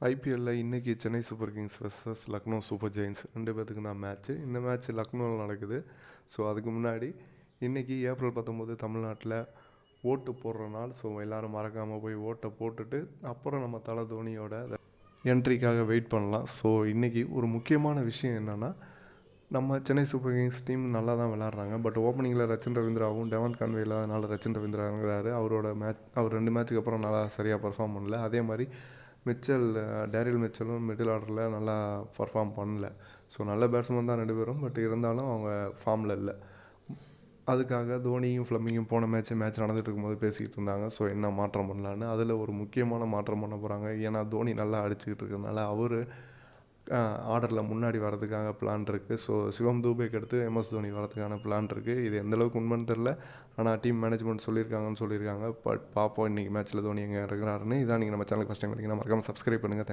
ஐபிஎல்ல இன்னைக்கு Chennai super kings vs Lucknow super giants 2 பேத்துக்கு தான் மேட்ச்சு. இந்த மேட்ச் லக்னோவில் நடக்குது. ஸோ அதுக்கு முன்னாடி இன்னைக்கு ஏப்ரல் 19 தமிழ்நாட்டில் ஓட்டு போடுற நாள். ஸோ எல்லோரும் மறக்காமல் போய் ஓட்டை போட்டுட்டு அப்புறம் நம்ம தலை தோனியோட என்ட்ரிக்காக வெயிட் பண்ணலாம். ஸோ இன்றைக்கி ஒரு முக்கியமான விஷயம் என்னென்னா, நம்ம சென்னை சூப்பர் கிங்ஸ் டீம் நல்லா தான் விளாட்றாங்க. பட் ஓப்பனிங்கில் ரச்சின் ரவீந்திராவும் டெவான் கான்வே இல்லாதனால ரச்சின் ரவீந்திரா இறங்குறாரு. அவர் 2 மேட்ச்சுக்கு அப்புறம் நல்லா சரியாக பர்ஃபார்ம் பண்ணல. அதே மாதிரி டேரில் மிச்சலும் மிடில் ஆர்டரில் நல்லா பர்ஃபார்ம் பண்ணல. ஸோ நல்ல பேட்ஸ்மேன் தான் 2 பேரும். பட் இருந்தாலும் அவங்க ஃபார்மில் இல்லை. அதுக்காக தோனியும் ஃப்ளமிங்கும் போன மேட்ச் நடந்துட்டு இருக்கும்போது பேசிக்கிட்டு இருந்தாங்க. ஸோ என்ன மாற்றம் பண்ணலான்னு. அதில் ஒரு முக்கியமான மாற்றம் பண்ண போகிறாங்க. ஏன்னா தோனி நல்லா அடிச்சுக்கிட்டு இருக்கிறதுனால அவர் ஆர்டரில் முன்னாடி வரதுக்காக பிளான் இருக்குது. ஸோ சிவம் தூபேக்கு அடுத்து எம்எஸ் தோனி வரதுக்கான பிளான் இருக்குது. இது எந்தளவுக்கு உண்மைன்னு தெரில. ஆனால் டீம் மேனேஜ்மெண்ட் சொல்லியிருக்காங்க. பட் பார்ப்போம் இன்றைக்கி மேட்ச்சில் தோனி எங்கே இறங்குறாருன்னு. இதான் நீங்கள் நம்ம சேனலுக்கு ஃபஸ்ட் டைம் வரீங்கன்னா மறக்காமல் சப்ஸ்கிரைப் பண்ணுங்கள்.